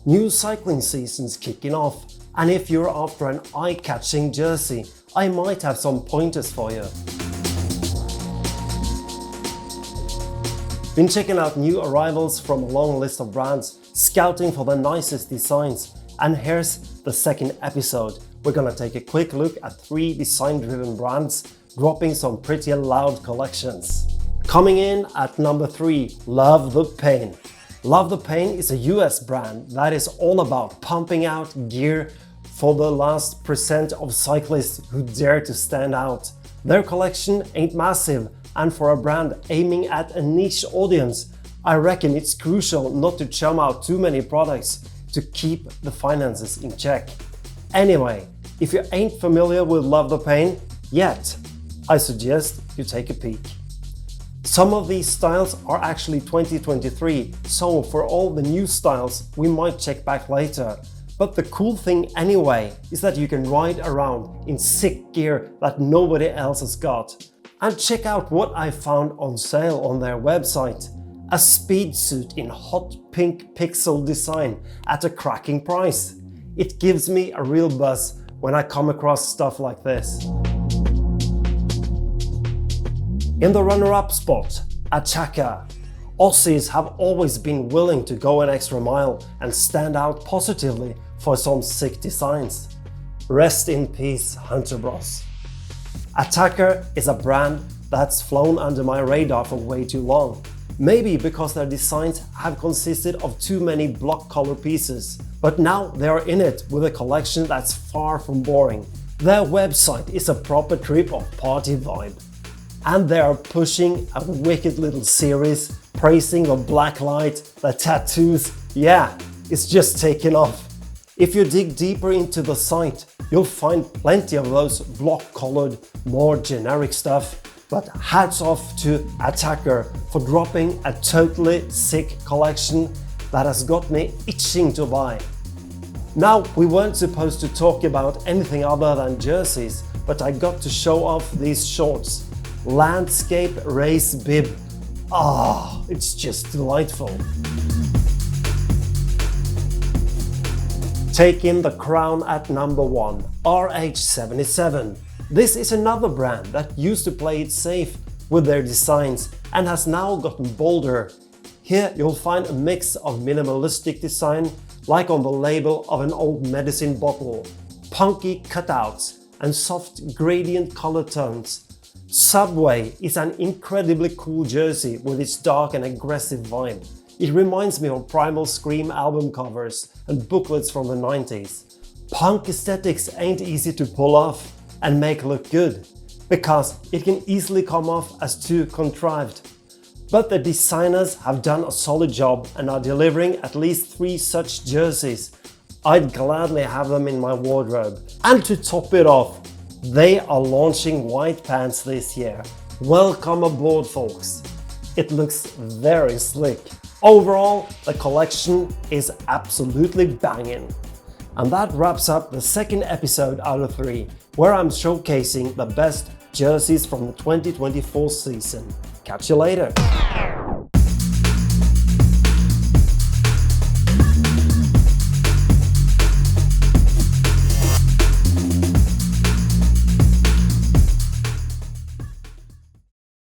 New cycling season's kicking off, and if you're after an eye-catching jersey, I might have some pointers for you. Been checking out new arrivals from a long list of brands, scouting for the nicest designs, and here's the second episode. We're gonna take a quick look at 3 design-driven brands dropping some pretty loud collections. Coming in at number 3, Love the Pain. Love the Pain is a US brand that is all about pumping out gear for the last percent of cyclists who dare to stand out. Their collection ain't massive, and for a brand aiming at a niche audience, I reckon it's crucial not to chum out too many products to keep the finances in check. Anyway, if you ain't familiar with Love the Pain yet, I suggest you take a peek. Some of these styles are actually 2023, so for all the new styles we might check back later. But the cool thing anyway is that you can ride around in sick gear that nobody else has got. And check out what I found on sale on their website. A speed suit in hot pink pixel design at a cracking price. It gives me a real buzz when I come across stuff like this. In the runner-up spot, ATTAQUER. Aussies have always been willing to go an extra mile and stand out positively for some sick designs. Rest in peace, Hunter Bros. ATTAQUER is a brand that's flown under my radar for way too long. Maybe because their designs have consisted of too many block color pieces. But now they are in it with a collection that's far from boring. Their website is a proper trip of party vibe. And they are pushing a wicked little series, praising the black light, the tattoos. Yeah, it's just taking off. If you dig deeper into the site, you'll find plenty of those block-colored, more generic stuff. But hats off to ATTAQUER for dropping a totally sick collection that has got me itching to buy. Now, we weren't supposed to talk about anything other than jerseys, but I got to show off these shorts. Landscape race bib. It's just delightful. Taking the crown at number 1, RH77. This is another brand that used to play it safe with their designs and has now gotten bolder. Here you'll find a mix of minimalistic design, like on the label of an old medicine bottle, punky cutouts, and soft gradient color tones. Subway is an incredibly cool jersey with its dark and aggressive vibe. It reminds me of Primal Scream album covers and booklets from the 90s. Punk aesthetics ain't easy to pull off and make look good, because it can easily come off as too contrived. But the designers have done a solid job and are delivering at least 3 such jerseys. I'd gladly have them in my wardrobe. And to top it off, they are launching white pants this year. Welcome aboard, folks. It looks very slick. Overall, the collection is absolutely banging. And that wraps up the second episode out of 3, where I'm showcasing the best jerseys from the 2024 season. Catch you later.